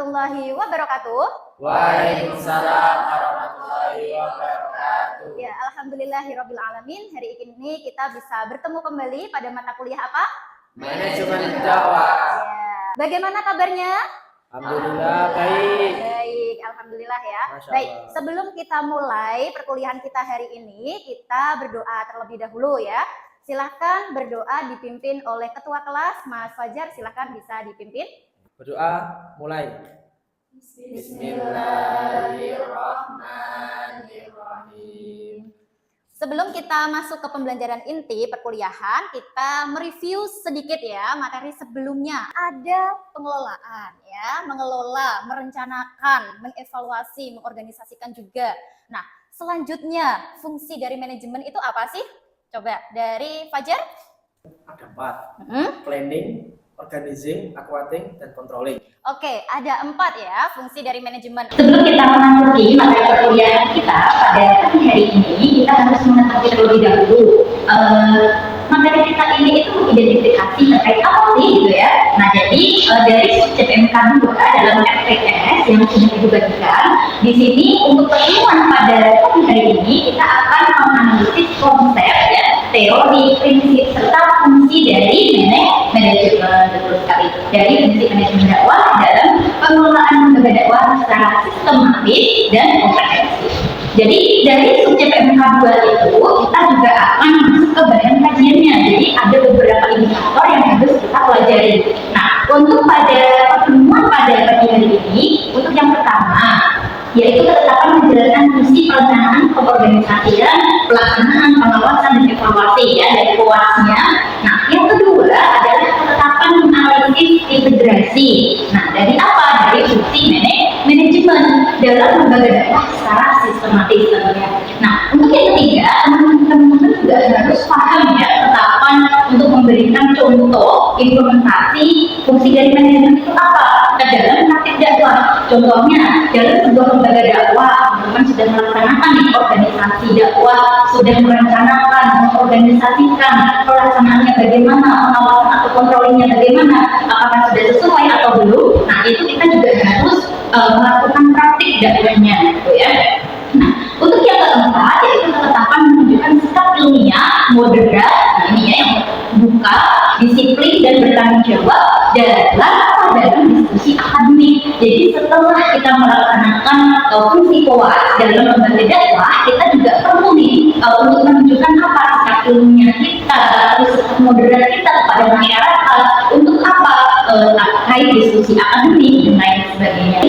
warahmatullahi wabarakatuh. Waalaikumsalam warahmatullahi wabarakatuh. Ya, alhamdulillahirabbil alamin. Hari ini kita bisa bertemu kembali pada mata kuliah apa? Manajemen dakwah. Ya. Bagaimana kabarnya? Alhamdulillah baik. Baik, alhamdulillah ya. Masya Baik, Allah. sebelum kita mulai perkuliahan kita hari ini, kita berdoa terlebih dahulu ya. Silahkan berdoa dipimpin oleh ketua kelas, Mas Fajar. Silahkan bisa dipimpin. Berdoa mulai. Bismillahirrahmanirrahim. Sebelum kita masuk ke pembelajaran inti perkuliahan, kita mereview sedikit ya materi sebelumnya. Ada pengelolaan ya, mengelola, merencanakan, mengevaluasi, mengorganisasikan juga. Nah, selanjutnya fungsi dari manajemen itu apa sih? Coba dari Fajar. Ada 4. Planning, organizing, aquating, dan controlling. Oke, ada 4 ya fungsi dari manajemen. Sebelum kita memasuki materi perkuliahan kita pada hari ini, kita harus mengetahui terlebih dahulu materi kita ini itu identifikasi terkait apa sih gitu ya. Nah, jadi dari subjek MK2 dalam FPS yang sudah dibagikan di sini untuk pertemuan pada hari ini kita akan menganalisis konsep ya, teori, prinsip serta fungsi dari manajemen, betul sekali, dari fungsi manajemen dakwah dalam pengelolaan lembaga dakwah secara sistematis dan komprehensif. Jadi dari subjek MK2 itu kita juga akan masuk ke bagian kajiannya. Jadi ada beberapa indikator yang harus kita pelajari. Nah, untuk pada pertemuan pada pagi hari ini, untuk yang pertama yaitu ketetapan menjelaskan fungsi perencanaan, keorganisasian, pelaksanaan, pengawasan, dan evaluasi ya dari POAS-nya. Nah, yang kedua adalah ketetapan analisis integrasi. Nah, dari apa? Dari fungsi manajemen dalam lembaga dakwah secara sistematis tentunya. Nah, untuk yang ketiga, teman-teman juga harus paham ya ketetapan untuk memberikan contoh implementasi fungsi dari manajemen itu apa ke dalam praktik dakwah. Contohnya dalam sebuah lembaga dakwah, teman-teman sudah melaksanakan di organisasi dakwah, sudah merencanakan, mengorganisasikan pelaksanaannya bagaimana, pengawasan atau kontrolnya bagaimana, apakah sudah sesuai atau belum. Nah, itu kita juga harus melakukan praktik dakwahnya gitu ya. Nah, untuk yang keempat yaitu ketetapan menunjukkan sikap ilmiah, moderat, ini ya yang buka, disiplin dan bertanggung jawab dalam diskusi akademik. Jadi setelah kita melaksanakan fungsi POAS dalam lembaga dakwah, kita juga perlu nih untuk menunjukkan apa sikap ilmiah kita, terus moderat kita kepada masyarakat untuk apa terkait diskusi akademik dan lain sebagainya.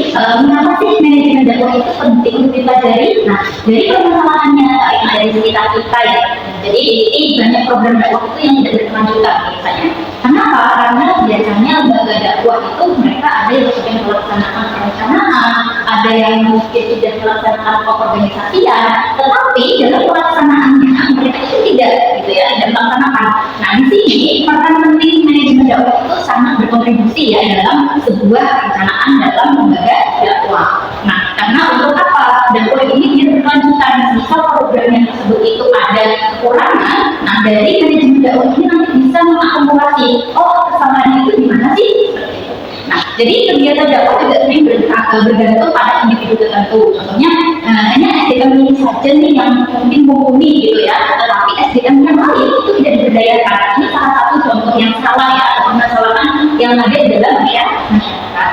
Mengapa sih manajemen dakwah itu penting untuk dipelajari? Nah, dari permasalahannya yang ada di sekitar kita ya. Jadi ini banyak program dakwah itu yang tidak berkelanjutan biasanya. Kenapa? Karena biasanya lembaga dakwah itu mereka ada yang sudah melaksanakan perencanaan, ada yang mungkin sudah melaksanakan organisasian, tetapi dalam pelaksanaannya mereka itu tidak gitu ya, tidak melaksanakan. Nah, di sini peran penting manajemen dakwah itu sangat berkontribusi ya dalam sebuah perencanaan dalam lembaga dakwah. Nah, karena untuk apa? Dakwah ini dia berkelanjutan. Misal program yang tersebut itu ada kekurangan, nah dari manajemen dakwah ini nanti bisa mengakumulasi, oh kesalahannya itu di mana sih? Seperti itu. Nah, jadi kegiatan dakwah juga sering bergantung pada individu tertentu. Contohnya, hanya SDM ini saja nih yang mungkin mumpuni gitu ya, tetapi SDM yang lain itu tidak diberdayakan. Ini salah satu contoh yang salah ya, atau permasalahan yang ada di dalam masyarakat.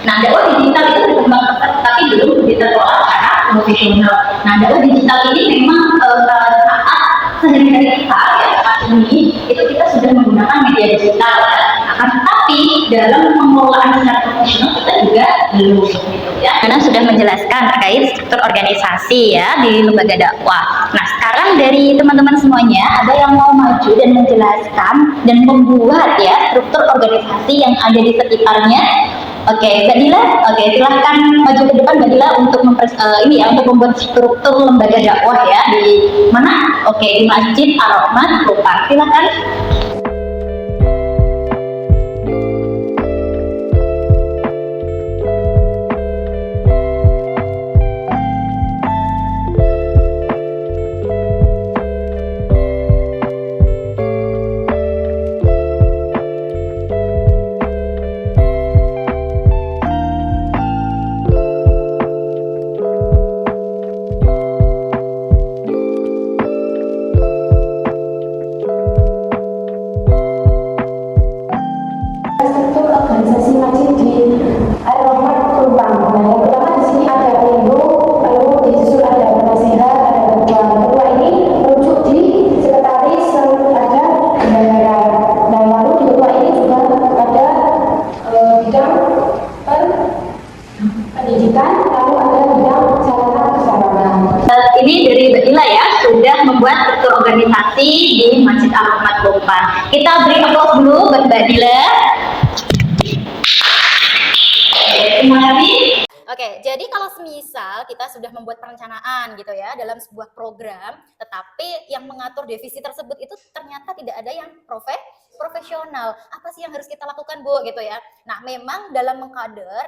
Nah, dakwah digital itu berkembang pesat, tapi belum dikelola secara profesional. Nah, dakwah digital ini memang saat sehari-hari kita ya saat ini itu kita sudah menggunakan media digital ya. Tapi dalam pengelolaan secara profesional kita juga belum gitu ya. Karena sudah menjelaskan terkait struktur organisasi ya di lembaga dakwah. Nah, sekarang dari teman-teman semuanya ada yang mau maju dan menjelaskan dan membuat ya struktur organisasi yang ada di sekitarnya. Oke, Mbak Dila, oke silahkan maju ke depan Mbak Dila untuk untuk membuat struktur lembaga dakwah ya di mana? Oke, di Masjid Ar-Rahman Kupang. Silahkan. membuat struktur organisasi di Masjid Al-Rahmat Bopan. Kita beri applause dulu buat Mbak Dila. Terima kasih. Oke, jadi kalau semisal kita sudah membuat perencanaan gitu ya dalam sebuah program, tetapi yang mengatur divisi tersebut itu ternyata tidak ada yang profesional. Apa sih yang harus kita lakukan, Bu? Gitu ya. Nah, memang dalam mengkader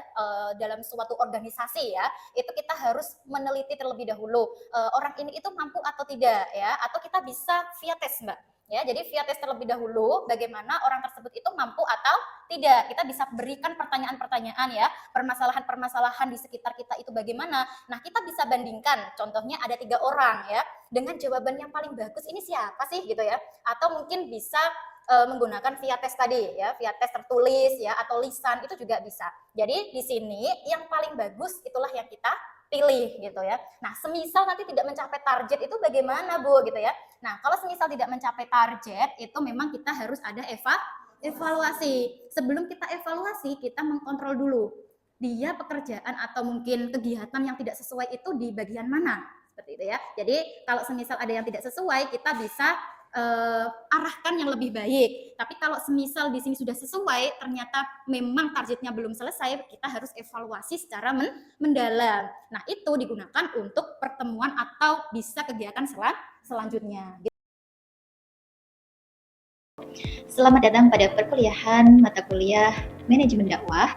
dalam suatu organisasi ya, itu kita harus meneliti terlebih dahulu orang ini itu mampu atau tidak ya, atau kita bisa via tes, Mbak. Ya, jadi via tes terlebih dahulu bagaimana orang tersebut itu mampu atau tidak. Kita bisa berikan pertanyaan-pertanyaan ya, permasalahan-permasalahan di sekitar kita itu bagaimana. Nah, kita bisa bandingkan, contohnya ada 3 orang ya, dengan jawaban yang paling bagus ini siapa sih gitu ya. Atau mungkin bisa menggunakan via tes tadi ya, via tes tertulis ya atau lisan itu juga bisa. Jadi di sini yang paling bagus itulah yang kita pilih gitu ya. Nah, semisal nanti tidak mencapai target itu bagaimana, Bu gitu ya. Nah, kalau semisal tidak mencapai target itu memang kita harus ada evaluasi. Sebelum kita evaluasi, kita mengkontrol dulu dia pekerjaan atau mungkin kegiatan yang tidak sesuai itu di bagian mana, seperti itu ya. Jadi kalau semisal ada yang tidak sesuai, kita bisa arahkan yang lebih baik. Tapi kalau semisal di sini sudah sesuai, ternyata memang targetnya belum selesai, kita harus evaluasi secara mendalam. Nah, itu digunakan untuk pertemuan atau bisa kegiatan selanjutnya. Selamat datang pada perkuliahan mata kuliah Manajemen Dakwah.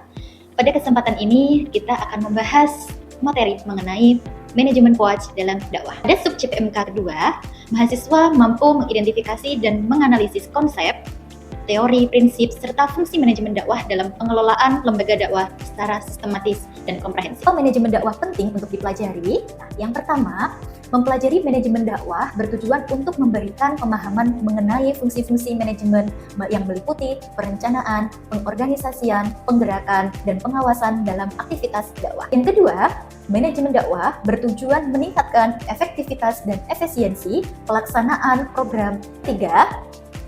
Pada kesempatan ini kita akan membahas materi mengenai manajemen POAJ dalam dakwah. Pada sub CPMK kedua, mahasiswa mampu mengidentifikasi dan menganalisis konsep, teori, prinsip, serta fungsi manajemen dakwah dalam pengelolaan lembaga dakwah secara sistematis dan komprehensif. Manajemen dakwah penting untuk dipelajari. Yang pertama, mempelajari manajemen dakwah bertujuan untuk memberikan pemahaman mengenai fungsi-fungsi manajemen yang meliputi perencanaan, pengorganisasian, penggerakan, dan pengawasan dalam aktivitas dakwah. Yang kedua, manajemen dakwah bertujuan meningkatkan efektivitas dan efisiensi pelaksanaan program. Tiga,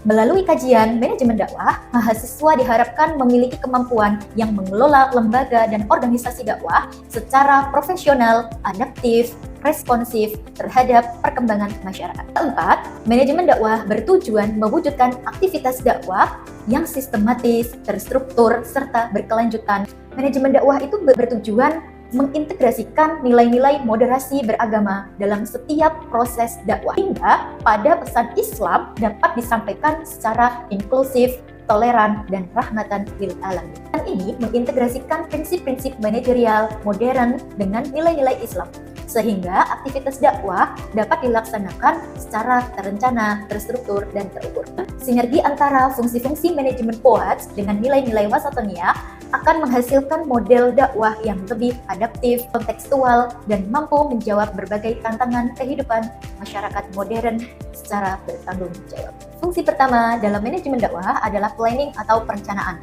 melalui kajian manajemen dakwah, mahasiswa diharapkan memiliki kemampuan yang mengelola lembaga dan organisasi dakwah secara profesional, adaptif, responsif terhadap perkembangan masyarakat. Keempat, manajemen dakwah bertujuan mewujudkan aktivitas dakwah yang sistematis, terstruktur, serta berkelanjutan. Manajemen dakwah itu bertujuan mengintegrasikan nilai-nilai moderasi beragama dalam setiap proses dakwah, hingga pada pesan Islam dapat disampaikan secara inklusif, toleran, dan rahmatan lil alamin. Dan ini mengintegrasikan prinsip-prinsip manajerial modern dengan nilai-nilai Islam, sehingga aktivitas dakwah dapat dilaksanakan secara terencana, terstruktur, dan terukur. Sinergi antara fungsi-fungsi manajemen POAJ dengan nilai-nilai wasatoniyah akan menghasilkan model dakwah yang lebih adaptif, kontekstual, dan mampu menjawab berbagai tantangan kehidupan masyarakat modern secara bertanggung jawab. Fungsi pertama dalam manajemen dakwah adalah planning atau perencanaan.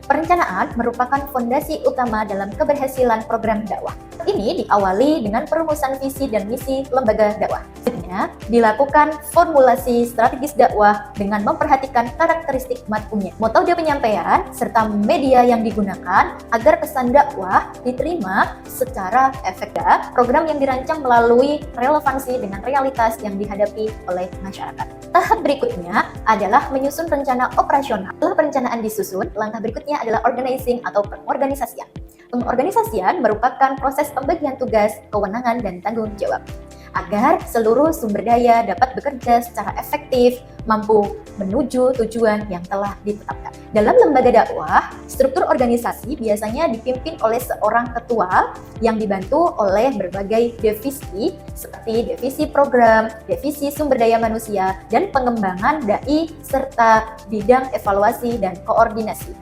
Perencanaan merupakan fondasi utama dalam keberhasilan program dakwah. Ini diawali dengan perumusan visi dan misi lembaga dakwah. Selanjutnya, dilakukan formulasi strategis dakwah dengan memperhatikan karakteristik mad'unya, metode penyampaian, serta media yang digunakan agar pesan dakwah diterima secara efektif. Program yang dirancang melalui relevansi dengan realitas yang dihadapi oleh masyarakat. Tahap berikutnya adalah menyusun rencana operasional. Setelah perencanaan disusun, langkah berikutnya adalah organizing atau pengorganisasian. Pengorganisasian merupakan proses pembagian tugas, kewenangan, dan tanggung jawab agar seluruh sumber daya dapat bekerja secara efektif, mampu menuju tujuan yang telah ditetapkan. Dalam lembaga dakwah, struktur organisasi biasanya dipimpin oleh seorang ketua yang dibantu oleh berbagai divisi seperti divisi program, divisi sumber daya manusia, dan pengembangan dai serta bidang evaluasi dan koordinasi.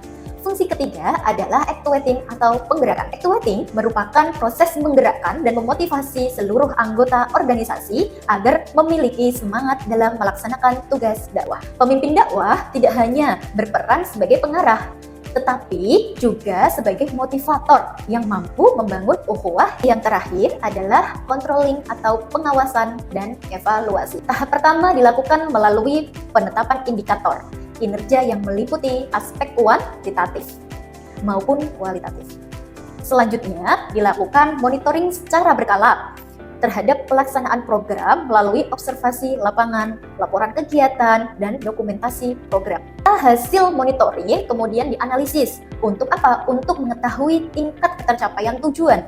Fungsi ketiga adalah actuating atau penggerakan. Actuating merupakan proses menggerakkan dan memotivasi seluruh anggota organisasi agar memiliki semangat dalam melaksanakan tugas dakwah. Pemimpin dakwah tidak hanya berperan sebagai pengarah, tetapi juga sebagai motivator yang mampu membangun ukhuwah. Yang terakhir adalah controlling atau pengawasan dan evaluasi. Tahap pertama dilakukan melalui penetapan indikator kinerja yang meliputi aspek kuantitatif maupun kualitatif. Selanjutnya, dilakukan monitoring secara berkala. terhadap pelaksanaan program melalui observasi lapangan, laporan kegiatan, dan dokumentasi program. Hasil monitoring kemudian dianalisis. Untuk apa? Untuk mengetahui tingkat ketercapaian tujuan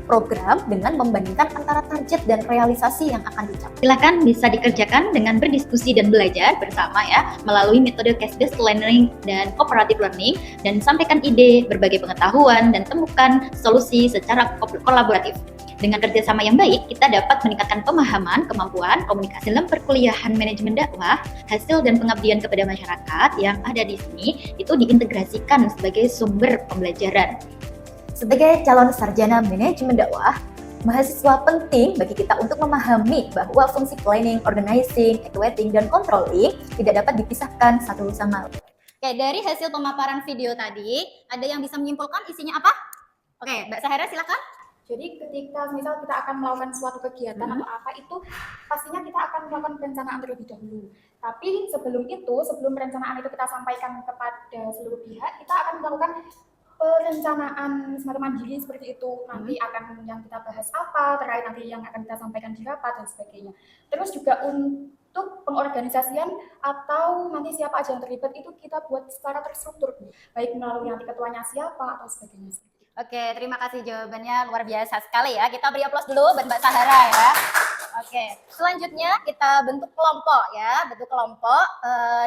program dengan membandingkan antara target dan realisasi yang akan dicapai. Silakan bisa dikerjakan dengan berdiskusi dan belajar bersama ya, melalui metode case-based learning dan cooperative learning, dan sampaikan ide, berbagai pengetahuan, dan temukan solusi secara kolaboratif. Dengan kerjasama yang baik, kita dapat meningkatkan pemahaman, kemampuan, komunikasi dalam perkuliahan manajemen dakwah, hasil dan pengabdian kepada masyarakat yang ada di sini itu diintegrasikan sebagai sumber pembelajaran. Sebagai calon sarjana manajemen dakwah, mahasiswa penting bagi kita untuk memahami bahwa fungsi planning, organizing, evaluating, dan controlling tidak dapat dipisahkan satu sama lain. Oke, dari hasil pemaparan video tadi, ada yang bisa menyimpulkan isinya apa? Oke, Mbak Sahara silakan. Jadi ketika misal kita akan melakukan suatu kegiatan atau apa itu pastinya kita akan melakukan perencanaan terlebih dahulu. Tapi sebelum itu, sebelum perencanaan itu kita sampaikan kepada seluruh pihak, kita akan melakukan perencanaan semacam mandiri seperti itu. Nanti akan yang kita bahas apa, terkait nanti yang akan kita sampaikan di rapat dan sebagainya. Terus juga untuk pengorganisasian atau nanti siapa aja yang terlibat itu kita buat secara terstruktur, baik melalui nanti ketuanya siapa atau sebagainya. Oke, terima kasih jawabannya luar biasa sekali ya. Kita beri aplaus dulu buat Mbak Sahara ya. Oke, selanjutnya kita bentuk kelompok ya, bentuk kelompok.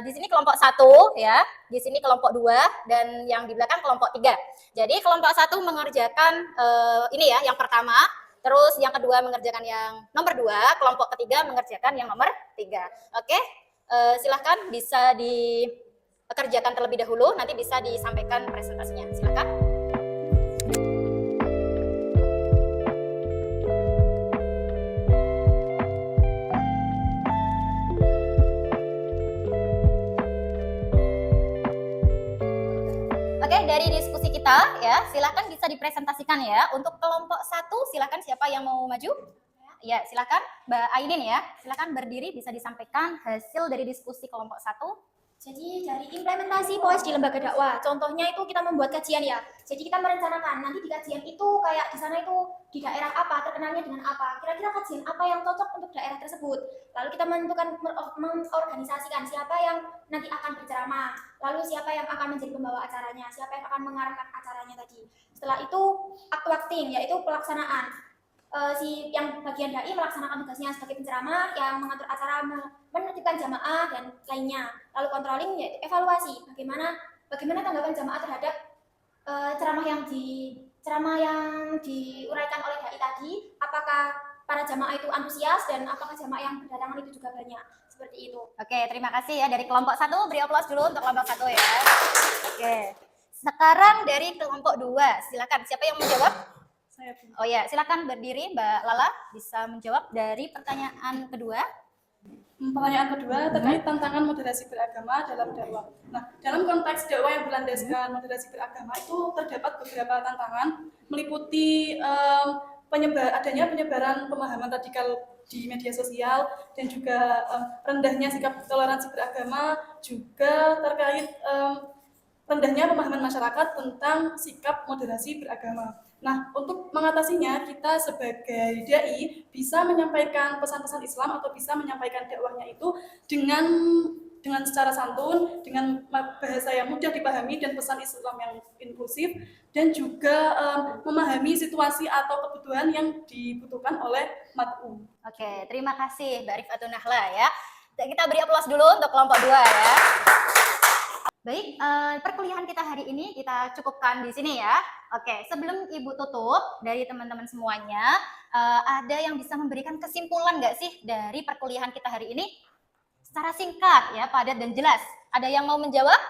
Di sini kelompok 1 ya, di sini kelompok 2 dan yang di belakang kelompok 3. Jadi kelompok 1 mengerjakan ini ya, yang pertama. Terus yang kedua mengerjakan yang nomor 2, kelompok ketiga mengerjakan yang nomor 3. Oke, silahkan bisa dikerjakan terlebih dahulu, nanti bisa disampaikan presentasinya. Silakan. Oke, dari diskusi kita ya, silakan bisa dipresentasikan ya. Untuk kelompok 1, silakan siapa yang mau maju? Ya, silakan Mbak Ainin ya. Silakan berdiri, bisa disampaikan hasil dari diskusi kelompok 1. Jadi dari implementasi POS di lembaga dakwah, contohnya itu kita membuat kajian ya. Jadi kita merencanakan nanti di kajian itu kayak di sana itu di daerah apa, terkenalnya dengan apa. Kira-kira kajian apa yang cocok untuk daerah tersebut. Lalu kita menentukan, mengorganisasikan siapa yang nanti akan berceramah. Lalu siapa yang akan menjadi pembawa acaranya, siapa yang akan mengarahkan acaranya tadi. Setelah itu actuating, yaitu pelaksanaan. Si yang bagian dai melaksanakan tugasnya sebagai penceramah, yang mengatur acara, menertibkan jamaah dan lainnya. Lalu controlling yaitu evaluasi, bagaimana tanggapan jamaah terhadap ceramah yang diuraikan oleh dai tadi, apakah para jamaah itu antusias dan apakah jamaah yang berdatangan itu juga banyak. Seperti itu. Oke, terima kasih ya dari kelompok 1, beri aplaus dulu untuk kelompok 1 ya. Oke. Sekarang dari kelompok 2, silakan siapa yang menjawab? Oh ya, silakan berdiri Mbak Lala, bisa menjawab dari pertanyaan kedua. Pertanyaan kedua terkait tantangan moderasi beragama dalam dakwah. Nah, dalam konteks dakwah yang berlandaskan moderasi beragama itu terdapat beberapa tantangan, meliputi adanya penyebaran pemahaman radikal di media sosial dan juga rendahnya sikap toleransi beragama, juga terkait rendahnya pemahaman masyarakat tentang sikap moderasi beragama. Nah, untuk mengatasinya, kita sebagai dai bisa menyampaikan pesan-pesan Islam atau bisa menyampaikan dakwahnya itu dengan secara santun, dengan bahasa yang mudah dipahami dan pesan Islam yang inklusif, dan juga memahami situasi atau kebutuhan yang dibutuhkan oleh mat'u. Oke, terima kasih Mbak Rifatun Nahla ya. Kita beri aplaus dulu untuk kelompok 2 ya. Baik, perkuliahan kita hari ini kita cukupkan di sini ya. Oke, sebelum Ibu tutup, dari teman-teman semuanya, ada yang bisa memberikan kesimpulan nggak sih dari perkuliahan kita hari ini? Secara singkat ya, padat dan jelas. Ada yang mau menjawab?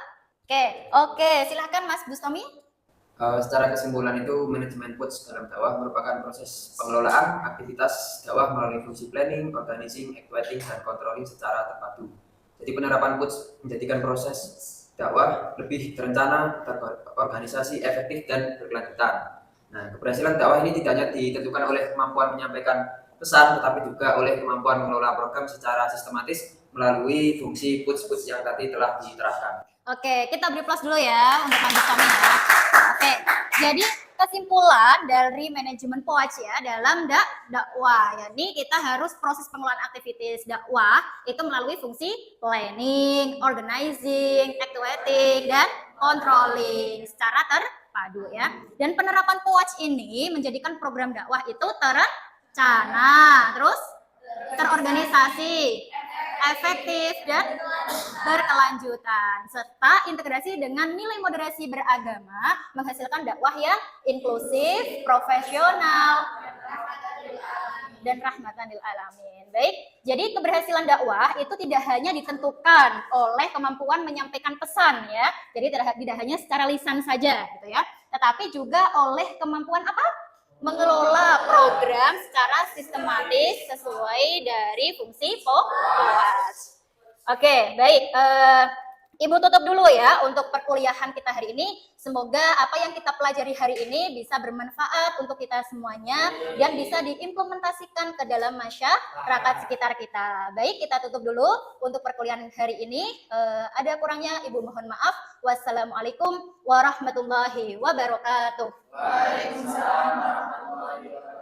Oke, silahkan Mas Bustami. Secara kesimpulan itu, manajemen PUTS dalam dakwah merupakan proses pengelolaan aktivitas dakwah melalui fungsi planning, organizing, evaluating, dan controlling secara terpadu. Jadi penerapan PUTS menjadikan proses dakwah lebih terencana, terorganisasi, efektif, dan berkelanjutan. Nah, keberhasilan dakwah ini tidak hanya ditentukan oleh kemampuan menyampaikan pesan, tetapi juga oleh kemampuan mengelola program secara sistematis melalui fungsi PUTS yang tadi telah diterapkan. Oke, kita beri aplaus dulu ya untuk Mas Bustami ya. Oke, jadi kesimpulan dari manajemen POAC ya dalam dakwah. Jadi kita harus proses pengelolaan aktivitas dakwah itu melalui fungsi planning, organizing, actuating, dan controlling secara terpadu ya. Dan penerapan POAC ini menjadikan program dakwah itu terencana, terus terorganisasi, efektif, dan berkelanjutan, serta integrasi dengan nilai moderasi beragama menghasilkan dakwah yang inklusif, profesional, dan rahmatan lil alamin. Baik, jadi keberhasilan dakwah itu tidak hanya ditentukan oleh kemampuan menyampaikan pesan ya. Jadi tidak hanya secara lisan saja gitu ya, tetapi juga oleh kemampuan apa? Mengelola program secara sistematis sesuai dari fungsi POAC. Oke, baik. Ibu tutup dulu ya untuk perkuliahan kita hari ini. Semoga apa yang kita pelajari hari ini bisa bermanfaat untuk kita semuanya dan bisa diimplementasikan ke dalam masyarakat sekitar kita. Baik, kita tutup dulu untuk perkuliahan hari ini. Ada kurangnya Ibu mohon maaf. Wassalamualaikum warahmatullahi wabarakatuh. Waalaikumsalam warahmatullahi wabarakatuh.